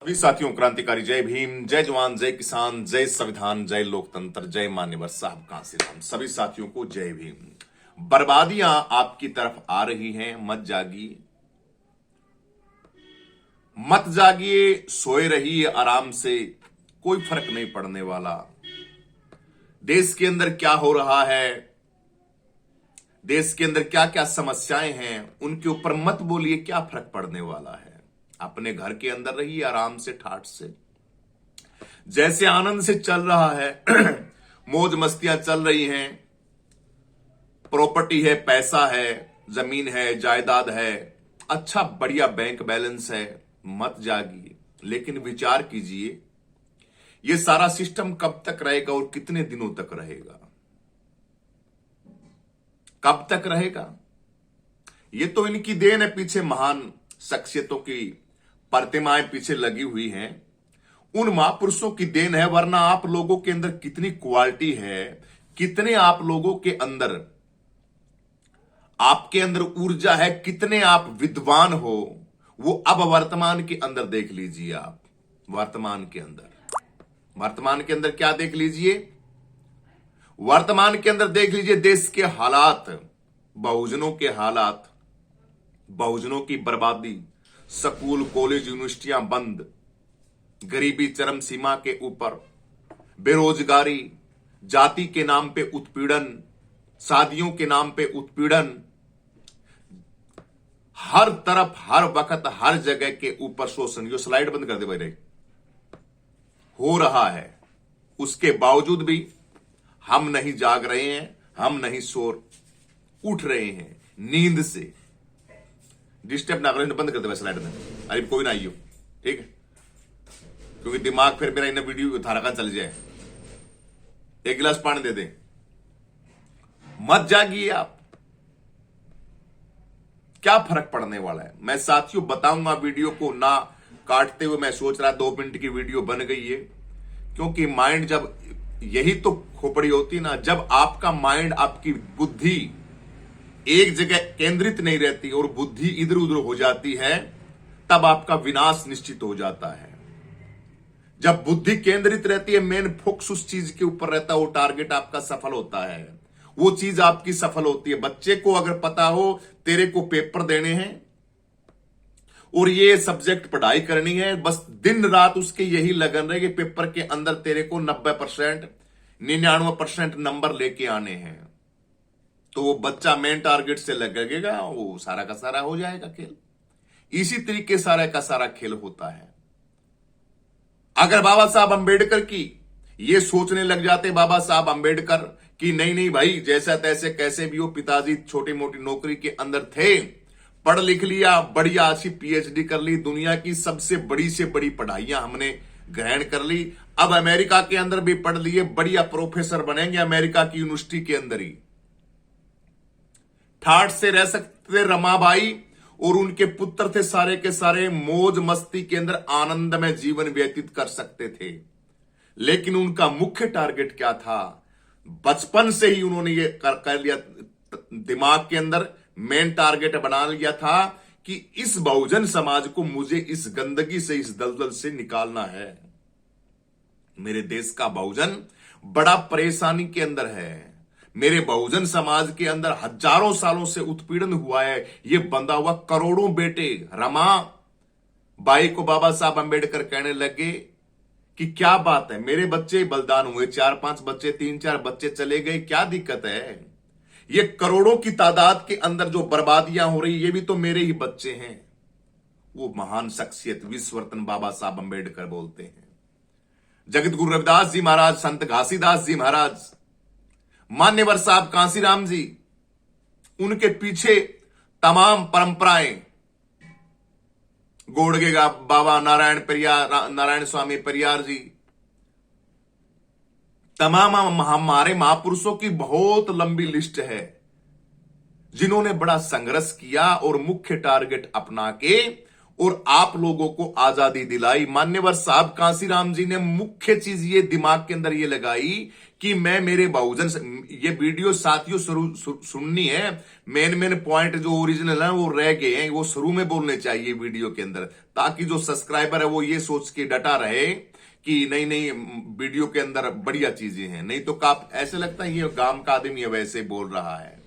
सभी साथियों क्रांतिकारी जय भीम, जय जवान, जय किसान, जय संविधान, जय लोकतंत्र, जय मान्यवर साहब कांसीराम। सभी साथियों को जय भीम। बर्बादियां आपकी तरफ आ रही हैं, मत जागिए, मत जागिए, सोए रहिए आराम से, कोई फर्क नहीं पड़ने वाला। देश के अंदर क्या हो रहा है, देश के अंदर क्या क्या समस्याएं हैं, उनके ऊपर मत बोलिए, क्या फर्क पड़ने वाला है। अपने घर के अंदर रहिए आराम से, ठाठ से, जैसे आनंद से चल रहा है। मौज मस्तियां चल रही हैं, प्रॉपर्टी है, पैसा है, जमीन है, जायदाद है, अच्छा बढ़िया बैंक बैलेंस है। मत जागिए, लेकिन विचार कीजिए यह सारा सिस्टम कब तक रहेगा और कितने दिनों तक रहेगा। कब तक रहेगा, ये तो इनकी देन है। पीछे महान शख्सियतों की प्रतिमाएं पीछे लगी हुई हैं, उन महापुरुषों की देन है। वरना आप लोगों के अंदर कितनी क्वालिटी है, कितने आप लोगों के अंदर, आपके अंदर ऊर्जा है, कितने आप विद्वान हो, वो अब वर्तमान के अंदर देख लीजिए। आप वर्तमान के अंदर क्या देख लीजिए, वर्तमान के अंदर देख लीजिए देश के हालात, बहुजनों के हालात, बहुजनों की बर्बादी, स्कूल कॉलेज यूनिवर्सिटियां बंद, गरीबी चरम सीमा के ऊपर, बेरोजगारी, जाति के नाम पे उत्पीड़न, शादियों के नाम पे उत्पीड़न, हर तरफ हर वक्त हर जगह के ऊपर शोषण। यो स्लाइड बंद कर दे भाई, हो रहा है। उसके बावजूद भी हम नहीं जाग रहे हैं, हम नहीं उठ रहे हैं नींद से। डिस्टर्ब ना करें, बंद कर दे स्लाइड में, अरे कोई ना आइयो, ठीक है, क्योंकि दिमाग फिर मेरा इन वीडियो धारा चल जाए। एक गिलास पानी दे दे। मत जागिए आप, क्या फर्क पड़ने वाला है। मैं साथियों बताऊंगा, वीडियो को ना काटते हुए। मैं सोच रहा 2 मिनट की वीडियो बन गई है, क्योंकि माइंड जब, यही तो खोपड़ी होती ना, जब आपका माइंड, आपकी बुद्धि एक जगह केंद्रित नहीं रहती और बुद्धि इधर उधर हो जाती है, तब आपका विनाश निश्चित हो जाता है। जब बुद्धि केंद्रित रहती है, मेन फोकस उस चीज के ऊपर रहता है, वो टारगेट आपका सफल होता है, वो चीज आपकी सफल होती है। बच्चे को अगर पता हो तेरे को पेपर देने हैं और ये सब्जेक्ट पढ़ाई करनी है, बस दिन रात उसके यही लगन रहे कि पेपर के अंदर तेरे को 90%, 99% नंबर लेके आने हैं, तो वो बच्चा मेन टारगेट से लगेगा, वो सारा का सारा हो जाएगा खेल। इसी तरीके सारा का सारा खेल होता है। अगर बाबा साहब अंबेडकर की ये सोचने लग जाते, बाबा साहब अंबेडकर, कि नहीं नहीं भाई, जैसा तैसे कैसे भी हो, पिताजी छोटी मोटी नौकरी के अंदर थे, पढ़ लिख लिया, बढ़िया अच्छी पीएचडी कर ली, दुनिया की सबसे बड़ी से बड़ी पढ़ाइयां हमने ग्रहण कर ली, अब अमेरिका के अंदर भी पढ़ लिए, बढ़िया प्रोफेसर बनेंगे अमेरिका की यूनिवर्सिटी के अंदर ही, ठाठ से रह सकते रमाबाई और उनके पुत्र थे, सारे के सारे मौज मस्ती के अंदर आनंद में जीवन व्यतीत कर सकते थे। लेकिन उनका मुख्य टारगेट क्या था, बचपन से ही उन्होंने ये कर लिया, दिमाग के अंदर मेन टारगेट बना लिया था कि इस बहुजन समाज को मुझे इस गंदगी से, इस दलदल से निकालना है। मेरे देश का बहुजन बड़ा परेशानी के अंदर है, मेरे बहुजन समाज के अंदर हजारों सालों से उत्पीड़न हुआ है। ये बंधा हुआ करोड़ों बेटे, रमा बाई को बाबा साहब अंबेडकर कहने लगे कि क्या बात है, मेरे बच्चे बलिदान हुए, 4-5 बच्चे, 3-4 बच्चे चले गए, क्या दिक्कत है। ये करोड़ों की तादाद के अंदर जो बर्बादियां हो रही, ये भी तो मेरे ही बच्चे हैं। वो महान शख्सियत विश्व रत्न बाबा साहब अंबेडकर बोलते हैं। जगत गुरु रविदास जी महाराज, संत घासीदास जी महाराज, मान्यवर साहब कांसीराम जी, उनके पीछे तमाम परंपराएं, गोड़गे का बाबा नारायण स्वामी परियार जी, तमाम हमारे महापुरुषों की बहुत लंबी लिस्ट है, जिन्होंने बड़ा संघर्ष किया और मुख्य टारगेट अपना के और आप लोगों को आजादी दिलाई। मान्यवर साहब कांसीराम जी ने मुख्य चीज ये दिमाग के अंदर ये लगाई कि मैं मेरे बहुजन, ये वीडियो साथियों सुननी है, मेन पॉइंट जो ओरिजिनल है वो रह गए हैं, वो शुरू में बोलने चाहिए वीडियो के अंदर, ताकि जो सब्सक्राइबर है वो ये सोच के डटा रहे कि नहीं नहीं वीडियो के अंदर बढ़िया चीजें हैं। नहीं तो आप ऐसे लगता है ये गांव का आदमी है वैसे बोल रहा है।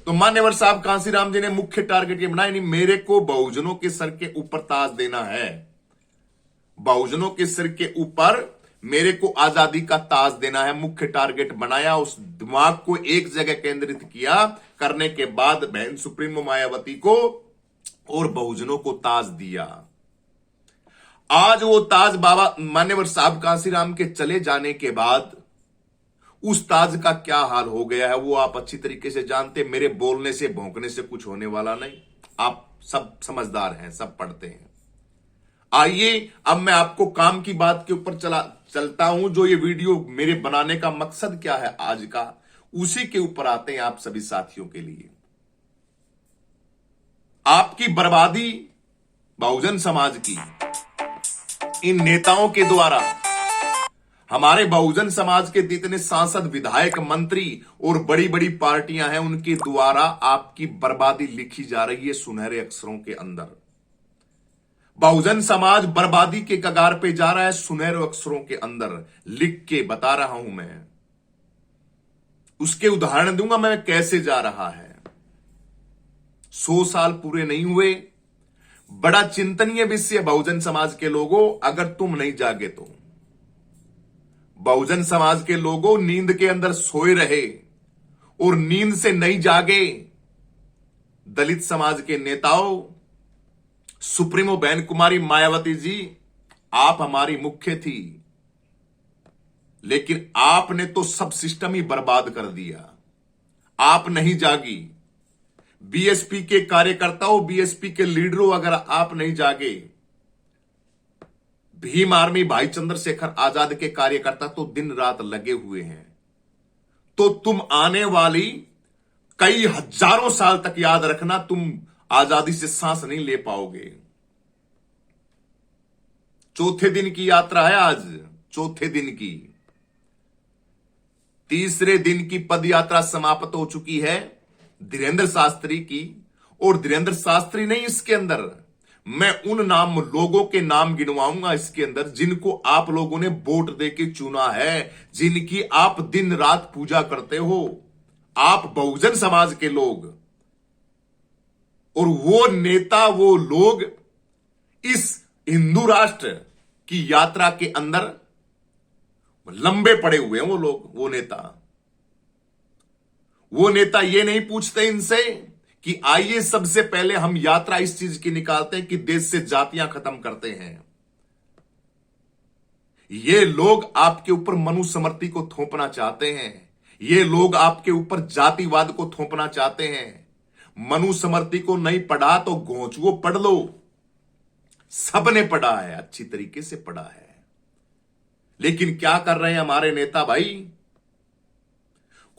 तो मान्यवर साहब कांसीराम जी ने मुख्य टारगेट ये बनाया, नहीं मेरे को बहुजनों के सर के ऊपर ताज देना है, बहुजनों के सिर के ऊपर मेरे को आजादी का ताज देना है, मुख्य टारगेट बनाया। उस दिमाग को एक जगह केंद्रित किया, करने के बाद बहन सुप्रीमो मायावती को और बहुजनों को ताज दिया। आज वो ताज बाबा मान्यवर साहब कांसीराम के चले जाने के बाद उस ताज का क्या हाल हो गया है वो आप अच्छी तरीके से जानते। मेरे बोलने से भौंकने से कुछ होने वाला नहीं, आप सब समझदार हैं, सब पढ़ते हैं। आइए अब मैं आपको काम की बात के ऊपर चलता हूं। जो ये वीडियो मेरे बनाने का मकसद क्या है आज का, उसी के ऊपर आते हैं आप सभी साथियों के लिए। आपकी बर्बादी बहुजन समाज की इन नेताओं के द्वारा, हमारे बहुजन समाज के जितने सांसद, विधायक, मंत्री और बड़ी बड़ी पार्टियां हैं उनके द्वारा आपकी बर्बादी लिखी जा रही है सुनहरे अक्षरों के अंदर। बहुजन समाज बर्बादी के कगार पे जा रहा है, सुनहरे अक्षरों के अंदर लिख के बता रहा हूं मैं। उसके उदाहरण दूंगा मैं कैसे जा रहा है। 100 साल पूरे नहीं हुए, बड़ा चिंतनीय विषय बहुजन समाज के लोगों, अगर तुम नहीं जागे तो। बहुजन समाज के लोगों नींद के अंदर सोए रहे और नींद से नहीं जागे। दलित समाज के नेताओं, सुप्रीमो बहन कुमारी मायावती जी, आप हमारी मुख्य थी, लेकिन आपने तो सब सिस्टम ही बर्बाद कर दिया। आप नहीं जागी। बीएसपी के कार्यकर्ताओं, बीएसपी के लीडरों, अगर आप नहीं जागे, भीम आर्मी भाई चंद्रशेखर आजाद के कार्यकर्ता तो दिन रात लगे हुए हैं, तो तुम आने वाली कई हजारों साल तक याद रखना, तुम आजादी से सांस नहीं ले पाओगे। चौथे दिन की यात्रा है आज, चौथे दिन की। तीसरे दिन की पद यात्रा समाप्त हो चुकी है धीरेन्द्र शास्त्री की। और धीरेन्द्र शास्त्री नहीं, इसके अंदर मैं उन लोगों के नाम गिनवाऊंगा इसके अंदर जिनको आप लोगों ने वोट देके चुना है, जिनकी आप दिन रात पूजा करते हो, आप बहुजन समाज के लोग। और वो नेता, वो लोग इस हिंदू राष्ट्र की यात्रा के अंदर लंबे पड़े हुए हैं। वो लोग, वो नेता ये नहीं पूछते इनसे कि आइए सबसे पहले हम यात्रा इस चीज की निकालते हैं कि देश से जातियां खत्म करते हैं। ये लोग आपके ऊपर मनुस्मृति को थोपना चाहते हैं, ये लोग आपके ऊपर जातिवाद को थोपना चाहते हैं। मनुस्मृति को नहीं पढ़ा तो घोंचुओ पढ़ लो, सबने पढ़ा है, अच्छी तरीके से पढ़ा है। लेकिन क्या कर रहे हैं हमारे नेता भाई?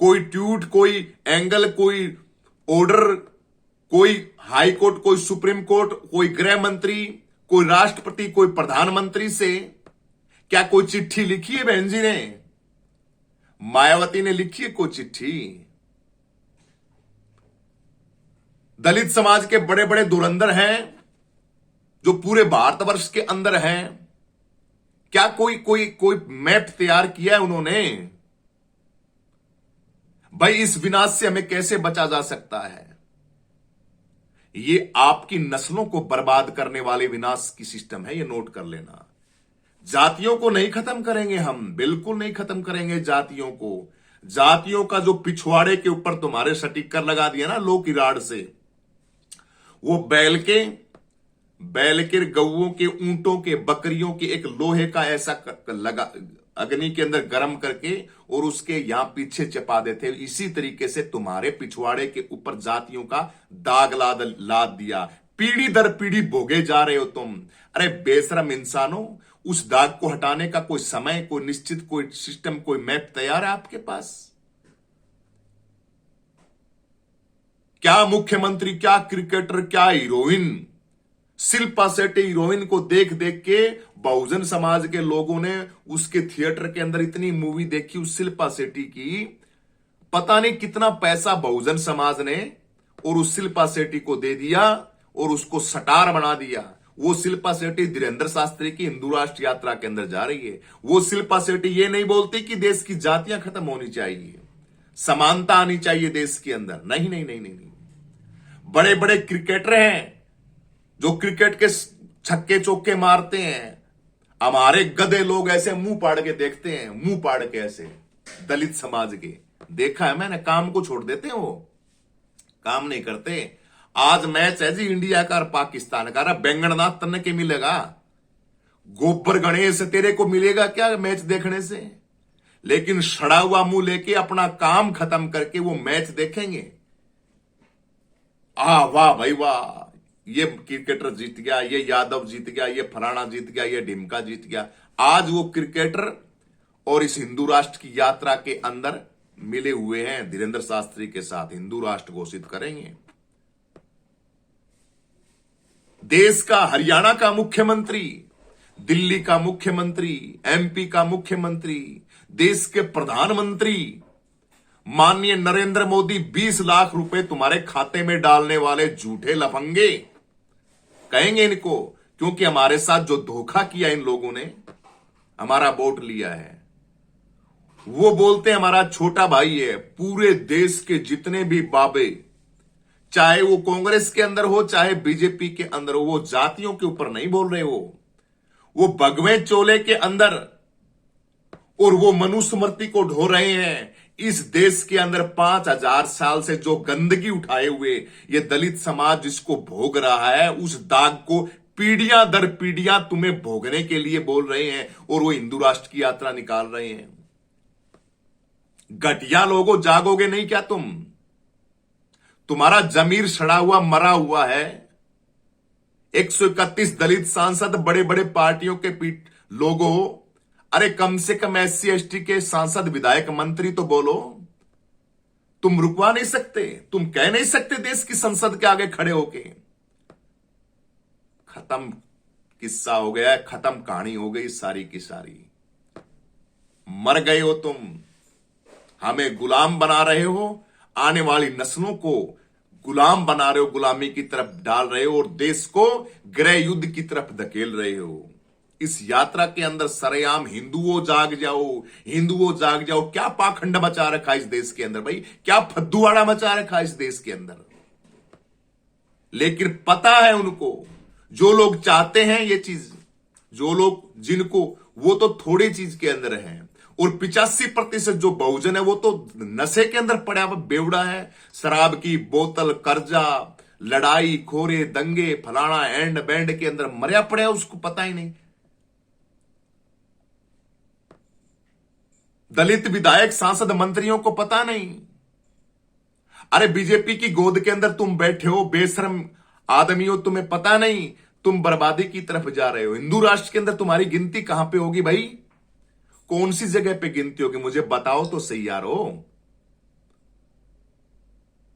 कोई ट्वीट, कोई एंगल, कोई ऑर्डर, कोई हाई कोर्ट, कोई सुप्रीम कोर्ट, कोई गृह मंत्री, कोई राष्ट्रपति, कोई प्रधानमंत्री से क्या कोई चिट्ठी लिखी है बहन जी ने? मायावती ने लिखी है कोई चिट्ठी? दलित समाज के बड़े बड़े धुरंधर हैं जो पूरे भारतवर्ष के अंदर हैं, क्या कोई कोई कोई मैप तैयार किया है उन्होंने? भाई इस विनाश से हमें कैसे बचा जा सकता है? ये आपकी नस्लों को बर्बाद करने वाले विनाश की सिस्टम है, ये नोट कर लेना। जातियों को नहीं खत्म करेंगे हम, बिल्कुल नहीं खत्म करेंगे जातियों को। जातियों का जो पिछवाड़े के ऊपर तुम्हारे स्टिकर लगा दिया ना लो की राड से, वो बैल के, गऊओं के, ऊंटों के, बकरियों के एक लोहे का ऐसा लगा अग्नि के अंदर गर्म करके और उसके यहां पीछे चपा देते। इसी तरीके से तुम्हारे पिछवाड़े के ऊपर जातियों का दाग लाद दिया। पीढ़ी दर पीढ़ी भोगे जा रहे हो तुम। अरे बेशरम इंसानों, उस दाग को हटाने का कोई समय, कोई निश्चित, कोई सिस्टम, कोई मैप तैयार है आपके पास? क्या मुख्यमंत्री, क्या क्रिकेटर, क्या हीरोइन शिल्पा शेट्टी हीरोइन को देख देख के बहुजन समाज के लोगों ने उसके थिएटर के अंदर इतनी मूवी देखी उस शिल्पा शेट्टी की, पता नहीं कितना पैसा बहुजन समाज ने और उस शिल्पा शेट्टी को दे दिया और उसको स्टार बना दिया। वो शिल्पा शेट्टी धीरेंद्र शास्त्री की हिंदू राष्ट्र यात्रा के अंदर जा रही है। वो शिल्पा शेट्टी ये नहीं बोलती कि देश की जातियां खत्म होनी चाहिए, समानता आनी चाहिए देश के अंदर। नहीं नहीं नहीं नहीं, नहीं। बड़े बड़े क्रिकेटर हैं जो क्रिकेट के छक्के चौके मारते हैं, हमारे गधे लोग ऐसे मुंह पाड़ के देखते हैं, मुंह पाड़ के ऐसे दलित समाज के देखा है मैंने, काम को छोड़ देते हैं, वो काम नहीं करते। आज मैच है जी इंडिया का और पाकिस्तान का, बैंगननाथ तन्ने के मिलेगा, गोबर गणेश तेरे को मिलेगा क्या मैच देखने से? लेकिन सड़ा हुआ मुंह लेके अपना काम खत्म करके वो मैच देखेंगे। वाह भाई वाह, ये क्रिकेटर जीत गया, ये यादव जीत गया, ये फलाना जीत गया, ये ढिमका जीत गया। आज वो क्रिकेटर और इस हिंदू राष्ट्र की यात्रा के अंदर मिले हुए हैं धीरेंद्र शास्त्री के साथ, हिंदू राष्ट्र घोषित करेंगे। देश का हरियाणा का मुख्यमंत्री, दिल्ली का मुख्यमंत्री, एमपी का मुख्यमंत्री, देश के प्रधानमंत्री माननीय नरेंद्र मोदी 20 लाख रुपए तुम्हारे खाते में डालने वाले झूठे लफंगे कहेंगे इनको, क्योंकि हमारे साथ जो धोखा किया इन लोगों ने, हमारा वोट लिया है। वो बोलते हैं हमारा छोटा भाई है। पूरे देश के जितने भी बाबे, चाहे वो कांग्रेस के अंदर हो चाहे बीजेपी के अंदर हो, वो जातियों के ऊपर नहीं बोल रहे हो, वो भगवे चोले के अंदर और वो मनुस्मृति को ढो रहे हैं। इस देश के अंदर 5000 साल से जो गंदगी उठाए हुए ये दलित समाज जिसको भोग रहा है, उस दाग को पीढ़ियां दर पीढ़ियां तुम्हें भोगने के लिए बोल रहे हैं और वो हिंदू राष्ट्र की यात्रा निकाल रहे हैं। घटिया लोगों, जागोगे नहीं क्या तुम? तुम्हारा जमीर सड़ा हुआ मरा हुआ है। 131 दलित सांसद, बड़े बड़े पार्टियों के लोगों, अरे कम से कम SC ST के सांसद विधायक मंत्री तो बोलो। तुम रुकवा नहीं सकते, तुम कह नहीं सकते देश की संसद के आगे खड़े होके। खत्म किस्सा हो गया है, खत्म कहानी हो गई सारी की सारी। मर गए हो तुम, हमें गुलाम बना रहे हो, आने वाली नस्लों को गुलाम बना रहे हो, गुलामी की तरफ डाल रहे हो और देश को गृह युद्ध की तरफ धकेल रहे हो। इस यात्रा के अंदर सरेआम हिंदुओं जाग जाओ, हिंदुओं जाग जाओ। क्या पाखंड मचा रखा इस देश के अंदर भाई, क्या फद्दुवाड़ा मचा रखा इस देश के अंदर। लेकिन पता है उनको, जो लोग चाहते हैं ये चीज, जो लोग जिनको, वो तो थोड़ी चीज के अंदर हैं और 85% जो बहुजन है वो तो नशे के अंदर पड़ा हुआ बेवड़ा है। शराब की बोतल, कर्जा, लड़ाई खोरे, दंगे, फलाना एंड बैंड के अंदर मरिया पड़ा, उसको पता ही नहीं। दलित विधायक, सांसद, मंत्रियों को पता नहीं। अरे बीजेपी की गोद के अंदर तुम बैठे हो, बेशर्म आदमियों, तुम्हें पता नहीं तुम बर्बादी की तरफ जा रहे हो। हिंदू राष्ट्र के अंदर तुम्हारी गिनती कहां पे होगी भाई? कौन सी जगह पे गिनती होगी? मुझे बताओ तो सही यारो।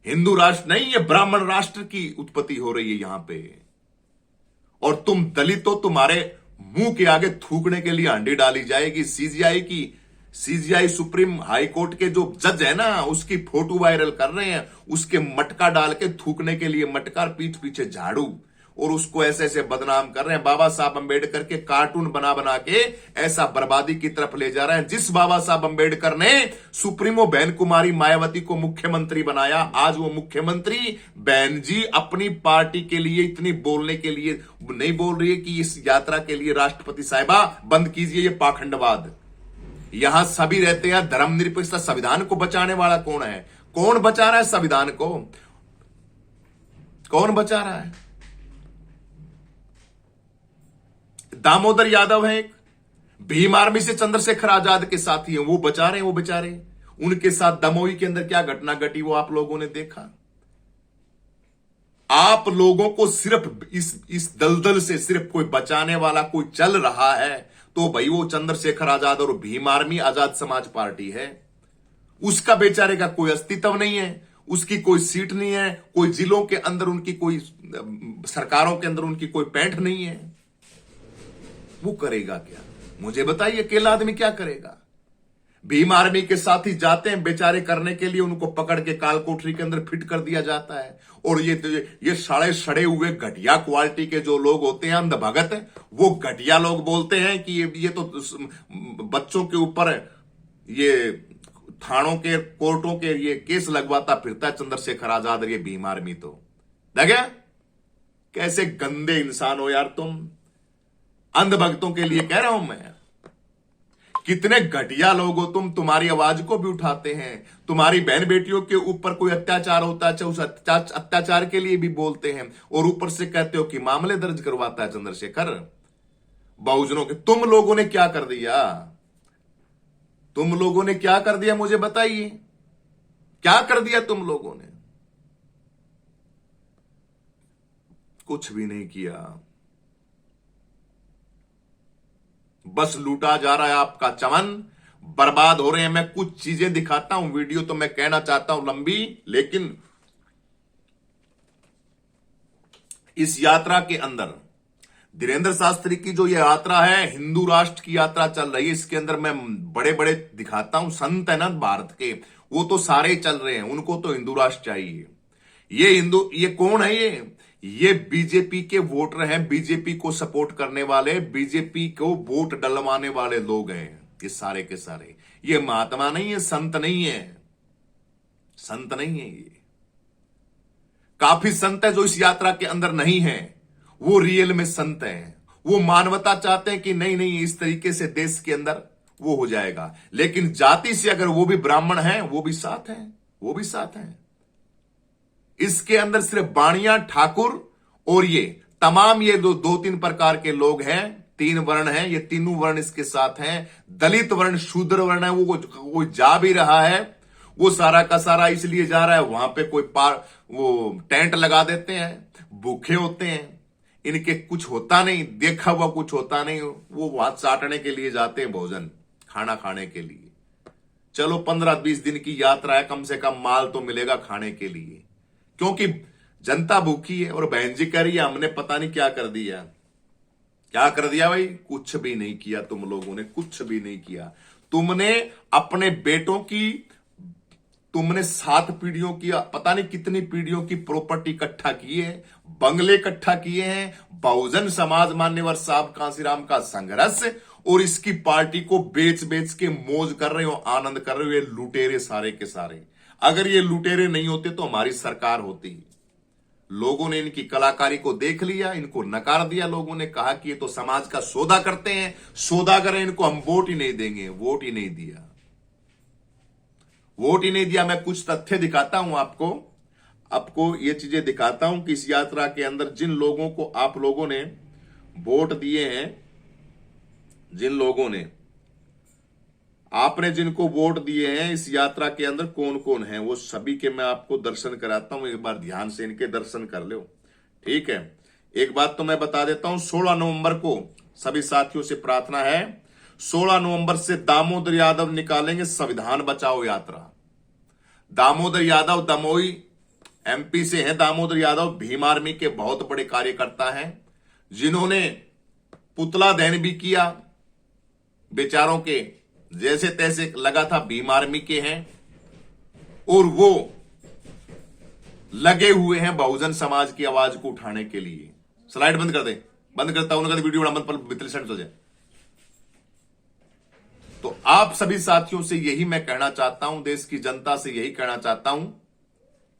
हिंदू राष्ट्र नहीं, ये ब्राह्मण राष्ट्र की उत्पत्ति हो रही है यहां पे। और तुम दलित हो, तुम्हारे मुंह के आगे थूकने के लिए हांडी डाली जाएगी। सीजीआई सुप्रीम हाई कोर्ट के जो जज है ना, उसकी फोटो वायरल कर रहे हैं, उसके मटका डाल के थूकने के लिए, मटका पीठ पीछे झाड़ू, और उसको ऐसे ऐसे बदनाम कर रहे हैं। बाबा साहब अंबेडकर के कार्टून बना बना के ऐसा बर्बादी की तरफ ले जा रहे हैं। जिस बाबा साहब अंबेडकर ने सुप्रीमो बहन कुमारी मायावती को मुख्यमंत्री बनाया, आज वो मुख्यमंत्री बहन जी अपनी पार्टी के लिए इतनी बोलने के लिए नहीं बोल रही है कि इस यात्रा के लिए राष्ट्रपति साहिबा बंद कीजिए ये पाखंडवाद। यहां सभी रहते हैं धर्मनिरपेक्षता। संविधान को बचाने वाला कौन है? कौन बचा रहा है संविधान को? कौन बचा रहा है? दामोदर यादव है एक, भीम आर्मी से चंद्रशेखर आजाद के साथी हैं, वो बचा रहे हैं। वो बेचारे, उनके साथ दमोही के अंदर क्या घटना घटी वो आप लोगों ने देखा। आप लोगों को सिर्फ इस दलदल से सिर्फ कोई बचाने वाला कोई चल रहा है तो भाई वो चंद्रशेखर आजाद और भीम आर्मी आजाद समाज पार्टी है। उसका बेचारे का कोई अस्तित्व नहीं है। उसकी कोई सीट नहीं है, कोई जिलों के अंदर उनकी कोई, सरकारों के अंदर उनकी कोई पैंठ नहीं है, वो करेगा क्या? मुझे बताइए, अकेला आदमी क्या करेगा? भीम आर्मी के साथ ही जाते हैं बेचारे करने के लिए, उनको पकड़ के काल कोठरी के अंदर फिट कर दिया जाता है। और ये सारे सड़े हुए घटिया क्वालिटी के जो लोग होते हैं अंधभगत, वो घटिया लोग बोलते हैं कि ये तो बच्चों के ऊपर ये थानों के, कोर्टों के ये केस लगवाता फिरता है चंद्रशेखर आजाद। ये भीम आर्मी तो लगे, कैसे गंदे इंसान हो यार तुम। अंधभक्तों के लिए कह रहा हूं मैं, कितने घटिया लोग हो तुम। तुम्हारी आवाज को भी उठाते हैं, तुम्हारी बहन बेटियों के ऊपर कोई अत्याचार होता है उस अत्याचार के लिए भी बोलते हैं, और ऊपर से कहते हो कि मामले दर्ज करवाता है चंद्रशेखर। बहुजनों के तुम लोगों ने क्या कर दिया? तुम लोगों ने क्या कर दिया मुझे बताइए, क्या कर दिया तुम लोगों ने? कुछ भी नहीं किया, बस लूटा जा रहा है आपका चमन, बर्बाद हो रहे हैं। मैं कुछ चीजें दिखाता हूं, वीडियो तो मैं कहना चाहता हूं लंबी, लेकिन इस यात्रा के अंदर धीरेन्द्र शास्त्री की जो ये यात्रा है, हिंदू राष्ट्र की यात्रा चल रही है, इसके अंदर मैं बड़े बड़े दिखाता हूं संत है ना भारत के, वो तो सारे चल रहे हैं, उनको तो हिंदू राष्ट्र चाहिए। ये कौन है? ये बीजेपी के वोटर हैं, बीजेपी को सपोर्ट करने वाले, बीजेपी को वोट डलवाने वाले लोग हैं ये सारे के सारे। ये महात्मा नहीं है, संत नहीं है, संत नहीं है। ये काफी संत है जो इस यात्रा के अंदर नहीं है, वो रियल में संत हैं। वो मानवता चाहते हैं कि नहीं नहीं इस तरीके से देश के अंदर वो हो जाएगा, लेकिन जाति से अगर वो भी ब्राह्मण हैं, वो भी साथ हैं, वो भी साथ हैं। इसके अंदर सिर्फ बाणिया, ठाकुर और ये तमाम ये दो तीन प्रकार के लोग हैं, तीन वर्ण हैं, ये तीनों वर्ण इसके साथ हैं। दलित वर्ण, शूद्र वर्ण है, वो जा भी रहा है, वो सारा का सारा इसलिए जा रहा है, वहां पे वो टेंट लगा देते हैं, भूखे होते हैं, इनके कुछ होता नहीं, देखा हुआ कुछ होता नहीं, वो हाथ चाटने के लिए जाते हैं, भोजन खाना खाने के लिए। चलो 15-20 दिन की यात्रा है, कम से कम माल तो मिलेगा खाने के लिए, क्योंकि जनता भूखी है। और बहन जी कह रही है हमने पता नहीं क्या कर दिया। क्या कर दिया भाई? कुछ भी नहीं किया तुम लोगों ने, कुछ भी नहीं किया। तुमने अपने बेटों की, तुमने 7 पीढ़ियों की, पता नहीं कितनी पीढ़ियों की प्रॉपर्टी इकट्ठा की है, बंगले इकट्ठा किए हैं, बहुजन समाज मान्यवर साहब कांसीराम का संघर्ष, और इसकी पार्टी को बेच बेच के मौज कर रहे हो, आनंद कर रहे हो। ये लुटेरे सारे के सारे, अगर ये लुटेरे नहीं होते तो हमारी सरकार होती। लोगों ने इनकी कलाकारी को देख लिया, इनको नकार दिया। लोगों ने कहा कि ये तो समाज का सौदा करते हैं, सौदा करें, इनको हम वोट ही नहीं देंगे। वोट ही नहीं दिया, वोट ही नहीं दिया। मैं कुछ तथ्य दिखाता हूं आपको ये चीजें दिखाता हूं कि इस यात्रा के अंदर जिन लोगों को आप लोगों ने वोट दिए हैं, जिन लोगों ने, आपने जिनको वोट दिए हैं, इस यात्रा के अंदर कौन कौन है, वो सभी के मैं आपको दर्शन कराता हूं। एक बार ध्यान से इनके दर्शन कर लो, ठीक है। एक बात तो मैं बता देता हूं, 16 नवंबर को सभी साथियों से प्रार्थना है, 16 नवंबर से दामोदर यादव निकालेंगे संविधान बचाओ यात्रा। दामोदर यादव दमोई एमपी से हैं। दामोदर यादव भीम आर्मी के बहुत बड़े कार्यकर्ता हैं, जिन्होंने पुतला दहन भी किया, बेचारों के जैसे तैसे लगा था भीम आर्मी के हैं, और वो लगे हुए हैं बहुजन समाज की आवाज को उठाने के लिए। स्लाइड बंद कर दे, बंद करता हूं, उनका वीडियो बड़ा मित्र हो जाए। तो आप सभी साथियों से यही मैं कहना चाहता हूं, देश की जनता से यही कहना चाहता हूं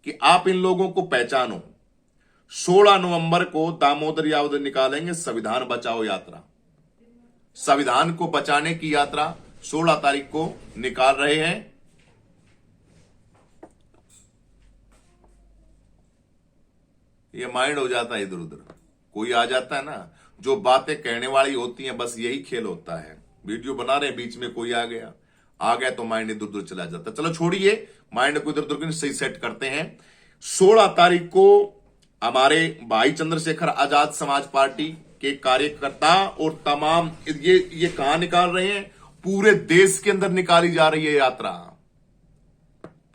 कि आप इन लोगों को पहचानो। 16 नवंबर को दामोदर यादव निकालेंगे संविधान बचाओ यात्रा। संविधान को बचाने की यात्रा 16 तारीख को निकाल रहे हैं। ये माइंड हो जाता है इधर उधर, कोई आ जाता है ना, जो बातें कहने वाली होती हैं, बस यही खेल होता है। वीडियो बना रहे हैं, बीच में कोई आ गया तो माइंड इधर उधर चला जाता है। चलो छोड़िए, माइंड को इधर उधर सही सेट करते हैं। 16 तारीख को हमारे भाई चंद्रशेखर आजाद समाज पार्टी के कार्यकर्ता और तमाम ये कहां निकाल रहे हैं? पूरे देश के अंदर निकाली जा रही है यात्रा,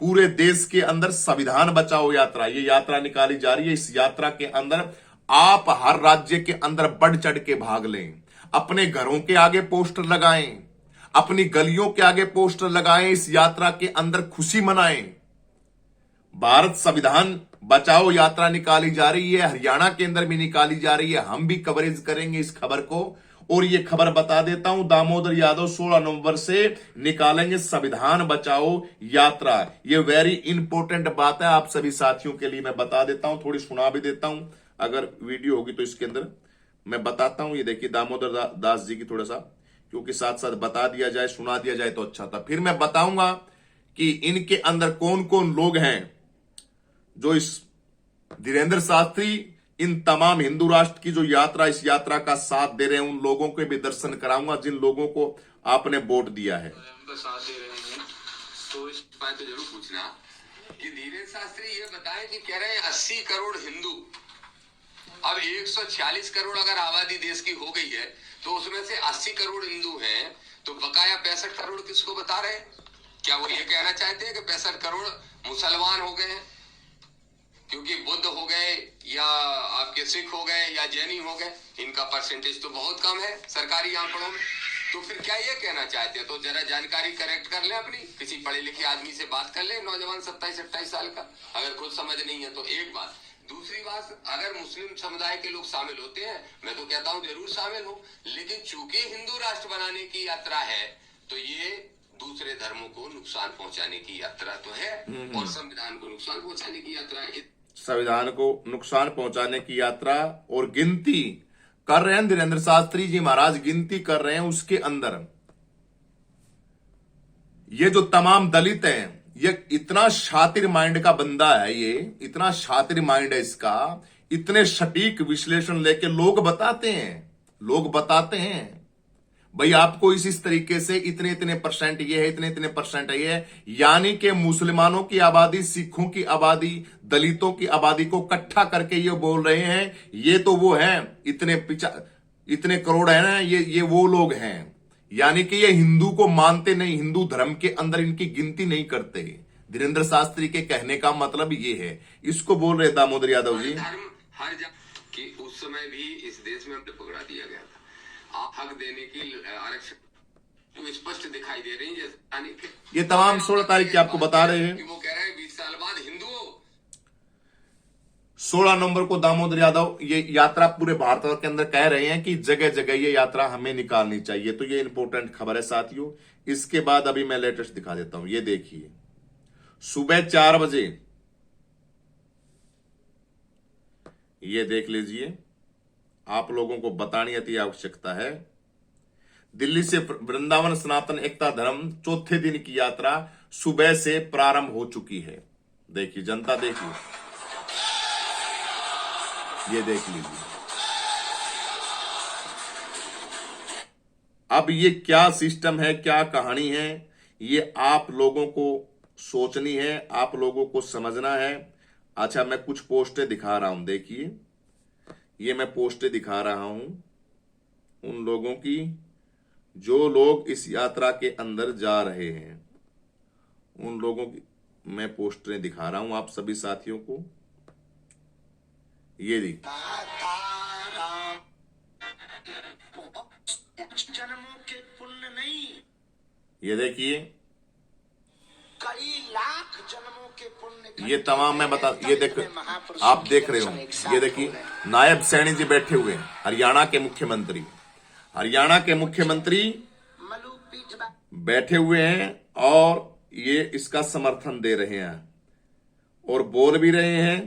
पूरे देश के अंदर संविधान बचाओ यात्रा, ये यात्रा निकाली जा रही है। इस यात्रा के अंदर आप हर राज्य के अंदर बढ़ चढ़ के भाग लें, अपने घरों के आगे पोस्टर लगाएं, अपनी गलियों के आगे पोस्टर लगाएं, इस यात्रा के अंदर खुशी मनाएं। भारत संविधान बचाओ यात्रा निकाली जा रही है, हरियाणा के अंदर भी निकाली जा रही है। हम भी कवरेज करेंगे इस खबर को। और ये खबर बता देता हूं, दामोदर यादव 16 नवंबर से निकालेंगे संविधान बचाओ यात्रा। ये वेरी इंपॉर्टेंट बात है, आप सभी साथियों के लिए मैं बता देता हूं, थोड़ी सुना भी देता हूं, अगर वीडियो होगी तो इसके अंदर मैं बताता हूं। ये देखिए दामोदर दास जी की थोड़ा सा, क्योंकि साथ साथ बता दिया जाए, सुना दिया जाए तो अच्छा था। फिर मैं बताऊंगा कि इनके अंदर कौन कौन लोग हैं जो इस धीरेन्द्र शास्त्री, इन तमाम हिंदू राष्ट्र की जो यात्रा, इस यात्रा का साथ दे रहे हैं, उन लोगों के भी दर्शन कराऊंगा जिन लोगों को आपने वोट दिया है। हम साथ दे रहे हैं, तो इस बात तो जरूर पूछना कि धीरेन्द्र शास्त्री ये बताएं कि कह रहे हैं 80 करोड़ हिंदू, अब 146 करोड़ अगर आबादी देश की हो गई है तो उसमें से 80 करोड़ हिंदू हैं, तो बकाया 65 करोड़ किसको बता रहे हैं? क्या वो ये कहना चाहते हैं कि 65 करोड़ मुसलमान हो गए हैं क्योंकि बुद्ध हो गए या आपके सिख हो गए या जैनी हो गए? इनका परसेंटेज तो बहुत कम है सरकारी आंकड़ों में, तो फिर क्या ये कहना चाहते हैं? तो जरा जानकारी करेक्ट कर ले अपनी, किसी पढ़े लिखे आदमी से बात कर ले, नौजवान 27-28 साल का, अगर खुद समझ नहीं है तो। एक बात। दूसरी बात, अगर मुस्लिम समुदाय के लोग शामिल होते हैं, मैं तो कहता हूं जरूर शामिल हो, लेकिन चूंकि हिंदू राष्ट्र बनाने की यात्रा है तो ये दूसरे धर्मों को नुकसान पहुंचाने की यात्रा तो है और संविधान को नुकसान पहुंचाने की यात्रा है। संविधान को नुकसान पहुंचाने की यात्रा, और गिनती कर रहे हैं धीरेन्द्र शास्त्री जी महाराज, गिनती कर रहे हैं। उसके अंदर ये जो तमाम दलित हैं, ये इतना शातिर माइंड का बंदा है, ये इतना शातिर माइंड है इसका, इतने सटीक विश्लेषण लेके लोग बताते हैं भाई आपको इस तरीके से इतने इतने परसेंट ये है, इतने इतने परसेंट है ये, यानी कि मुसलमानों की आबादी, सिखों की आबादी, दलितों की आबादी को इकट्ठा करके ये बोल रहे हैं ये तो वो हैं, इतने करोड़ है ना, ये वो लोग हैं। यानी कि ये हिंदू को मानते नहीं, हिंदू धर्म के अंदर इनकी गिनती नहीं करते। धीरेन्द्र शास्त्री के कहने का मतलब ये है, इसको बोल रहे दामोदर यादव जी। धर्म हर जगह कि उस समय भी इस देश में पकड़ा दिया गया था, हक देने की आरक्षण तो स्पष्ट दिखाई दे रही है। ये तमाम 16 तारीख की आपको बता रहे हैं, वो कह रहे हैं 20 साल बाद हिंदुओं 16 नवंबर को दामोदर यादव ये यात्रा पूरे भारत के अंदर कह रहे हैं कि जगह जगह ये यात्रा हमें निकालनी चाहिए। तो ये इंपॉर्टेंट खबर है साथियों। इसके बाद अभी मैं लेटेस्ट दिखा देता हूं, ये देखिए सुबह 4 बजे, ये देख लीजिए, आप लोगों को बतानी अति आवश्यकता है। दिल्ली से वृंदावन सनातन एकता धर्म चौथे दिन की यात्रा सुबह से प्रारंभ हो चुकी है। देखिए जनता, देखिए, ये देख लीजिए। अब ये क्या सिस्टम है, क्या कहानी है, ये आप लोगों को सोचनी है, आप लोगों को समझना है। अच्छा, मैं कुछ पोस्टें दिखा रहा हूं, देखिए ये मैं पोस्टें दिखा रहा हूं उन लोगों की जो लोग इस यात्रा के अंदर जा रहे हैं, उन लोगों की मैं पोस्टें दिखा रहा हूं आप सभी साथियों को। ये देखिए, जन्मों के पुण्य नहीं, ये देखिए, कई लाख जन्मों के पुण्य, ये तमाम मैं बता, ये देख, आप देख रहे हो, ये देखिए नायब सैनी जी बैठे हुए हैं, हरियाणा के मुख्यमंत्री, हरियाणा के मुख्यमंत्री बैठे हुए हैं और ये इसका समर्थन दे रहे हैं और बोल भी रहे हैं,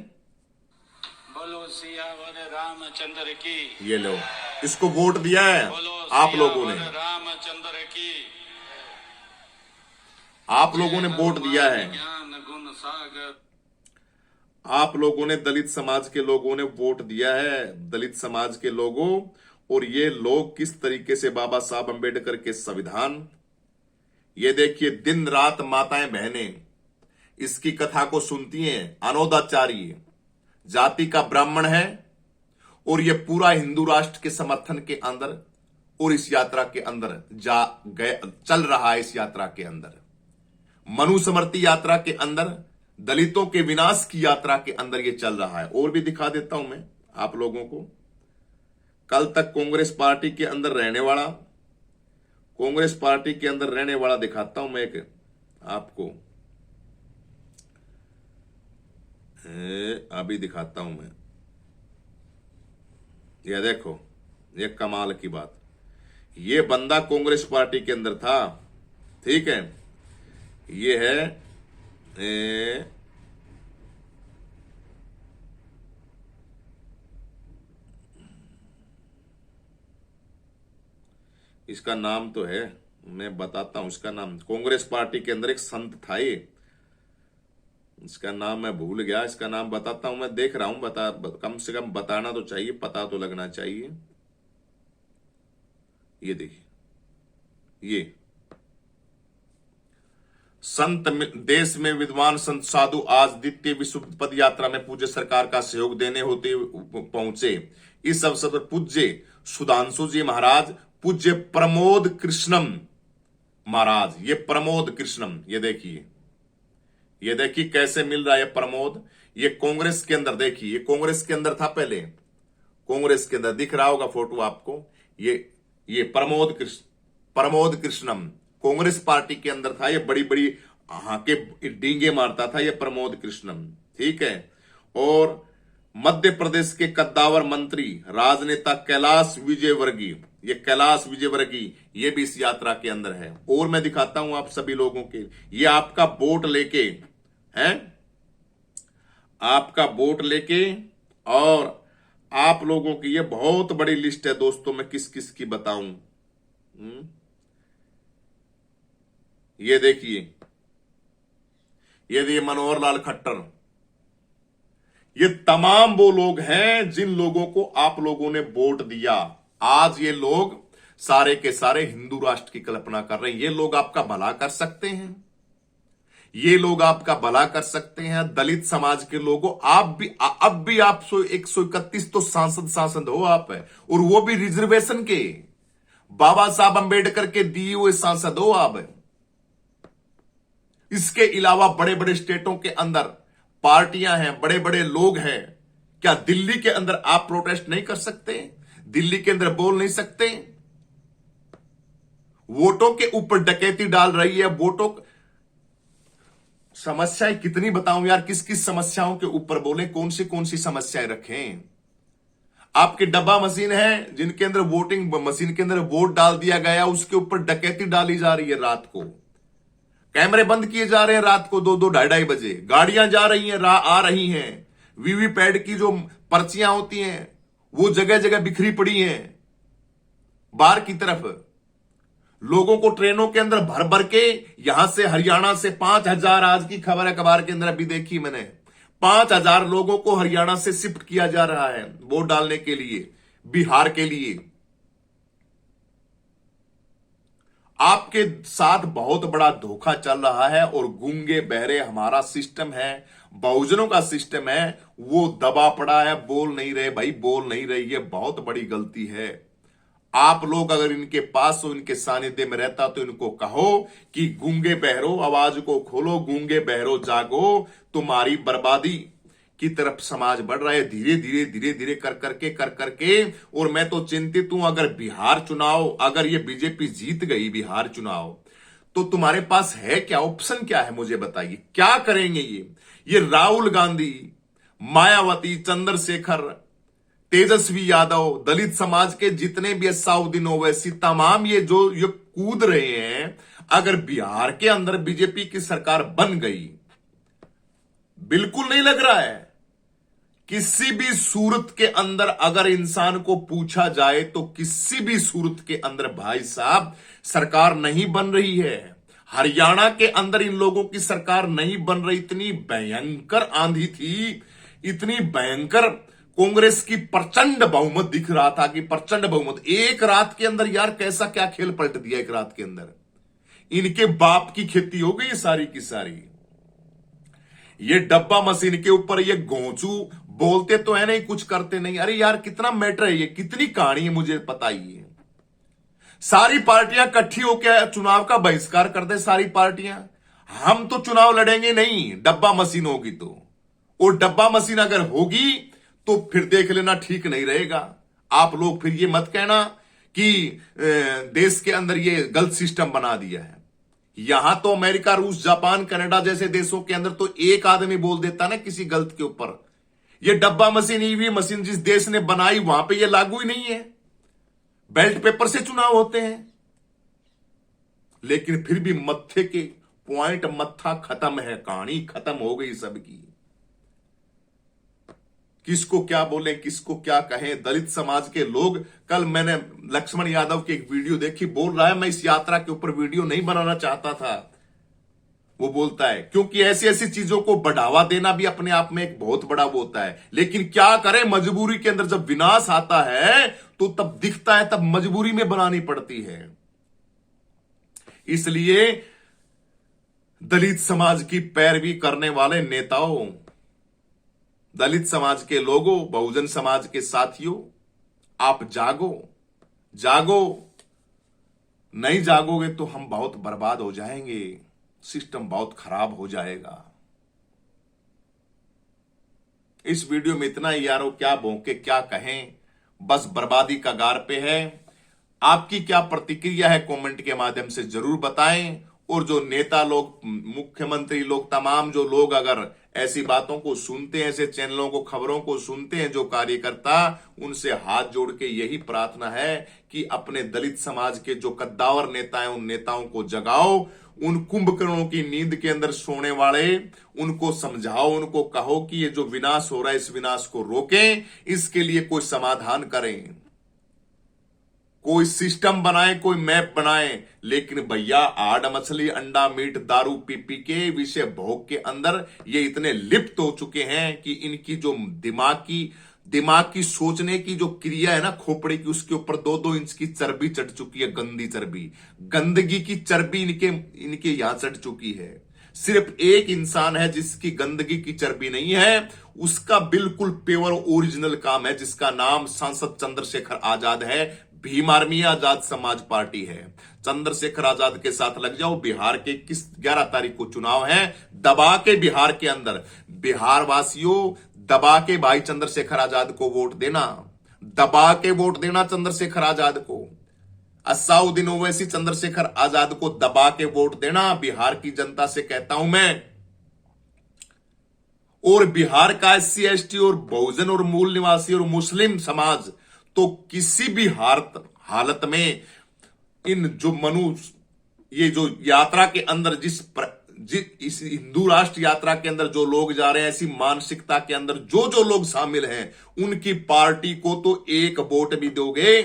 बोलो सियावर रामचंद्र की। ये लो, इसको वोट दिया है आप लोगों ने, रामचंद्र की, आप लोगों ने वोट दिया है, ज्ञान गुण सागर, आप लोगों ने, दलित समाज के लोगों ने वोट दिया है, दलित समाज के लोगों। और ये लोग किस तरीके से बाबा साहब अंबेडकर के संविधान, ये देखिए दिन रात माताएं बहनें इसकी कथा को सुनती हैं। अनोदाचार्य जाति का ब्राह्मण है और ये पूरा हिंदू राष्ट्र के समर्थन के अंदर और इस यात्रा के अंदर चल रहा है। इस यात्रा के अंदर मनुस्मृति यात्रा के अंदर, दलितों के विनाश की यात्रा के अंदर ये चल रहा है। और भी दिखा देता हूं मैं आप लोगों को। कल तक कांग्रेस पार्टी के अंदर रहने वाला दिखाता हूं मैं एक आपको, अभी दिखाता हूं मैं। ये देखो, ये कमाल की बात, ये बंदा कांग्रेस पार्टी के अंदर था, ठीक है। ये है इसका नाम तो है, मैं बताता हूं इसका नाम। कांग्रेस पार्टी के अंदर एक संत था, ये, इसका नाम मैं भूल गया, इसका नाम बताता हूं मैं, देख रहा हूं, कम से कम बताना तो चाहिए, पता तो लगना चाहिए। ये देखिए, ये संत देश में विद्वान संत साधु आज द्वितीय विश्व पद यात्रा में पूज्य सरकार का सहयोग देने होते पहुंचे। इस अवसर पर पूज्य सुधांशु जी महाराज, पूज्य प्रमोद कृष्णम महाराज, ये प्रमोद कृष्णम, ये देखिए कैसे मिल रहा है प्रमोद। ये कांग्रेस के अंदर, देखिए ये कांग्रेस के अंदर था पहले, कांग्रेस के अंदर दिख रहा होगा फोटो आपको। ये प्रमोद कृष्णम कांग्रेस पार्टी के अंदर था, ये बड़ी बड़ी हाके डींगे मारता था ये प्रमोद कृष्णम, ठीक है। और मध्य प्रदेश के कद्दावर मंत्री राजनेता कैलाश विजयवर्गीय, ये कैलाश विजयवर्गीय, ये भी इस यात्रा के अंदर है। और मैं दिखाता हूं आप सभी लोगों के, ये आपका वोट लेके हैं, आपका वोट लेके, और आप लोगों की ये बहुत बड़ी लिस्ट है दोस्तों, मैं किस किस की बताऊं। ये देखिए, ये मनोहर लाल खट्टर, ये तमाम वो लोग हैं जिन लोगों को आप लोगों ने वोट दिया। आज ये लोग सारे के सारे हिंदू राष्ट्र की कल्पना कर रहे हैं। ये लोग आपका भला कर सकते हैं, ये लोग आपका भला कर सकते हैं। दलित समाज के लोगों, आप भी, अब भी आप 131 तो सांसद हो आप, और वो भी रिजर्वेशन के, बाबा साहब अंबेडकर के दिए हुए सांसद हो आप। इसके अलावा बड़े बड़े स्टेटों के अंदर पार्टियां हैं, बड़े बड़े लोग हैं। क्या दिल्ली के अंदर आप प्रोटेस्ट नहीं कर सकते? दिल्ली के अंदर बोल नहीं सकते? वोटों के ऊपर डकैती डाल रही है, वोटों, समस्याएं कितनी बताऊं यार, किस किस समस्याओं के ऊपर बोले, कौन सी समस्याएं रखें। आपके डब्बा मशीन है जिनके अंदर वोटिंग मशीन के अंदर वोट डाल दिया गया, उसके ऊपर डकैती डाली जा रही है। रात को कैमरे बंद किए जा रहे हैं, रात को 2-2, 2:30 बजे गाड़ियां जा रही हैं, आ रही हैं। वीवीपैट की जो पर्चियां होती हैं वो जगह जगह बिखरी पड़ी हैं बाहर की तरफ। लोगों को ट्रेनों के अंदर भर भर के, यहां से हरियाणा से 5,000, आज की खबर है अखबार के अंदर अभी देखी मैंने, 5,000 लोगों को हरियाणा से शिफ्ट किया जा रहा है वोट डालने के लिए, बिहार के लिए। आपके साथ बहुत बड़ा धोखा चल रहा है, और गूंगे बहरे हमारा सिस्टम है, बहुजनों का सिस्टम है, वो दबा पड़ा है, बोल नहीं रहे भाई, बोल नहीं रहे। ये बहुत बड़ी गलती है। आप लोग अगर इनके पास हो, इनके सानिध्य में रहता, तो इनको कहो कि गूंगे बहरो आवाज को खोलो, गूंगे बहरो जागो, तुम्हारी बर्बादी की तरफ समाज बढ़ रहा है धीरे धीरे कर करके। और मैं तो चिंतित हूं, अगर बिहार चुनाव, अगर ये बीजेपी जीत गई बिहार चुनाव, तो तुम्हारे पास है क्या, ऑप्शन क्या है, मुझे बताइए, क्या करेंगे ये राहुल गांधी, मायावती, चंद्रशेखर, तेजस्वी यादव, दलित समाज के जितने भी असाउद्दीन ओवैसी, तमाम ये जो ये कूद रहे हैं, अगर बिहार के अंदर बीजेपी की सरकार बन गई, बिल्कुल नहीं लग रहा है किसी भी सूरत के अंदर, अगर इंसान को पूछा जाए तो किसी भी सूरत के अंदर भाई साहब सरकार नहीं बन रही है। हरियाणा के अंदर इन लोगों की सरकार नहीं बन रही। इतनी भयंकर आंधी थी, इतनी भयंकर, कांग्रेस की प्रचंड बहुमत दिख रहा था कि प्रचंड बहुमत, एक रात के अंदर यार कैसा क्या खेल पलट दिया, एक रात के अंदर इनके बाप की खेती हो गई सारी की सारी। ये डब्बा मशीन के ऊपर ये गोंचू बोलते तो है नहीं, कुछ करते नहीं। अरे यार कितना मैटर है ये, कितनी कहानी है, मुझे पता ही है। सारी पार्टियां इकट्ठी होकर चुनाव का बहिष्कार कर दे, सारी पार्टियां। हम तो चुनाव लड़ेंगे नहीं, डब्बा मशीन होगी तो। और डब्बा मशीन अगर होगी तो फिर देख लेना, ठीक नहीं रहेगा। आप लोग फिर ये मत कहना कि देश के अंदर ये गलत सिस्टम बना दिया है। यहां तो अमेरिका, रूस, जापान, कनाडा जैसे देशों के अंदर तो एक आदमी बोल देता ना किसी गलत के ऊपर। ये डब्बा मशीन, ईवीएम मशीन जिस देश ने बनाई वहां पे ये लागू ही नहीं है। बैलेट पेपर से चुनाव होते हैं। लेकिन फिर भी मत्थे के पॉइंट, मत्था खत्म है, कहानी खत्म हो गई सबकी। किसको क्या बोले, किसको क्या कहें। दलित समाज के लोग, कल मैंने लक्ष्मण यादव की एक वीडियो देखी, बोल रहा है मैं इस यात्रा के ऊपर वीडियो नहीं बनाना चाहता था। वो बोलता है क्योंकि ऐसी ऐसी चीजों को बढ़ावा देना भी अपने आप में एक बहुत बड़ा वो होता है। लेकिन क्या करें, मजबूरी के अंदर जब विनाश आता है तो तब दिखता है, तब मजबूरी में बनानी पड़ती है। इसलिए दलित समाज की पैरवी करने वाले नेताओं, दलित समाज के लोगों, बहुजन समाज के साथियों, आप जागो, जागो। नहीं जागोगे तो हम बहुत बर्बाद हो जाएंगे, सिस्टम बहुत खराब हो जाएगा। इस वीडियो में इतना ही यारो, क्या भौंके क्या कहें, बस बर्बादी का गार पे है। आपकी क्या प्रतिक्रिया है कमेंट के माध्यम से जरूर बताएं। और जो नेता लोग, मुख्यमंत्री लोग, तमाम जो लोग अगर ऐसी बातों को सुनते हैं, ऐसे चैनलों को, खबरों को सुनते हैं, जो कार्यकर्ता, उनसे हाथ जोड़ के यही प्रार्थना है कि अपने दलित समाज के जो कद्दावर नेता हैं, उन नेताओं को जगाओ। उन कुंभकर्णों की नींद के अंदर सोने वाले, उनको समझाओ, उनको कहो कि ये जो विनाश हो रहा है, इस विनाश को रोकें, इसके लिए कोई समाधान करें, कोई सिस्टम बनाए, कोई मैप बनाए। लेकिन भैया आड़ मछली, अंडा, मीट, दारू पी पी के, विषय भोग के अंदर ये इतने लिप्त हो चुके हैं कि इनकी जो दिमाग की सोचने की जो क्रिया है ना, खोपड़े की, उसके ऊपर 2-2 इंच की चर्बी चढ़ चुकी है, गंदी चर्बी, गंदगी की चर्बी इनके यहां चढ़ चुकी है। सिर्फ एक इंसान है जिसकी गंदगी की चर्बी नहीं है, उसका बिल्कुल प्योर ओरिजिनल काम है, जिसका नाम सांसद चंद्रशेखर आजाद है। भीम आर्मी आजाद समाज पार्टी है। चंद्रशेखर आजाद के साथ लग जाओ। बिहार के 11 तारीख को चुनाव है, दबा के बिहार के अंदर, बिहार वासियों दबा के भाई चंद्रशेखर आजाद को वोट देना, दबा के वोट देना चंद्रशेखर आजाद को। असाउद्दीन ओवैसी चंद्रशेखर आजाद को दबा के वोट देना, बिहार की जनता से कहता हूं मैं। और बिहार का SC ST और बहुजन और मूल निवासी और मुस्लिम समाज तो किसी भी हालत में इन जो ये जो यात्रा के अंदर इस हिंदू राष्ट्र यात्रा के अंदर जो लोग जा रहे हैं, ऐसी मानसिकता के अंदर जो लोग शामिल हैं, उनकी पार्टी को तो एक वोट भी दोगे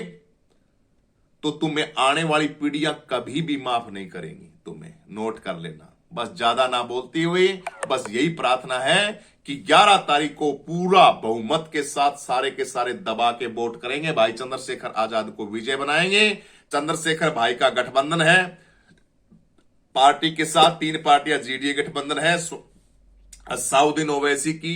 तो तुम्हें आने वाली पीढ़ियां कभी भी माफ नहीं करेंगी। तुम्हें नोट कर लेना। बस ज्यादा ना बोलते हुए बस यही प्रार्थना है कि 11 तारीख को पूरा बहुमत के साथ सारे के सारे दबा के वोट करेंगे, भाई चंद्रशेखर आजाद को विजय बनाएंगे। चंद्रशेखर भाई का गठबंधन है पार्टी के साथ, 3 पार्टियां GDA गठबंधन है। असाउद्दीन ओवैसी की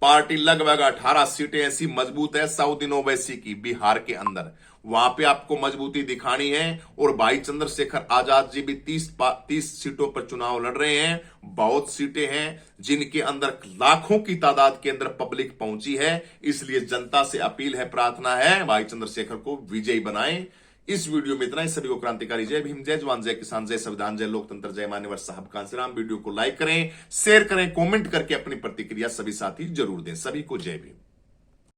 पार्टी लगभग 18 सीटें ऐसी मजबूत है असाउद्दीन ओवैसी की बिहार के अंदर, वहां पे आपको मजबूती दिखानी है। और भाई चंद्रशेखर आजाद जी भी 30 सीटों पर चुनाव लड़ रहे हैं। बहुत सीटें हैं जिनके अंदर लाखों की तादाद के अंदर पब्लिक पहुंची है। इसलिए जनता से अपील है, प्रार्थना है, भाई चंद्रशेखर को विजयी बनाएं। इस वीडियो में इतना ही। सभी को क्रांतिकारी जय भीम, जय जवान, जय किसान, जय संविधान, जय लोकतंत्र, जय मान्यवर साहब कांसीराम। वीडियो को लाइक करें, शेयर करें, कमेंट करके अपनी प्रतिक्रिया सभी साथी जरूर दें। सभी को जय भीम।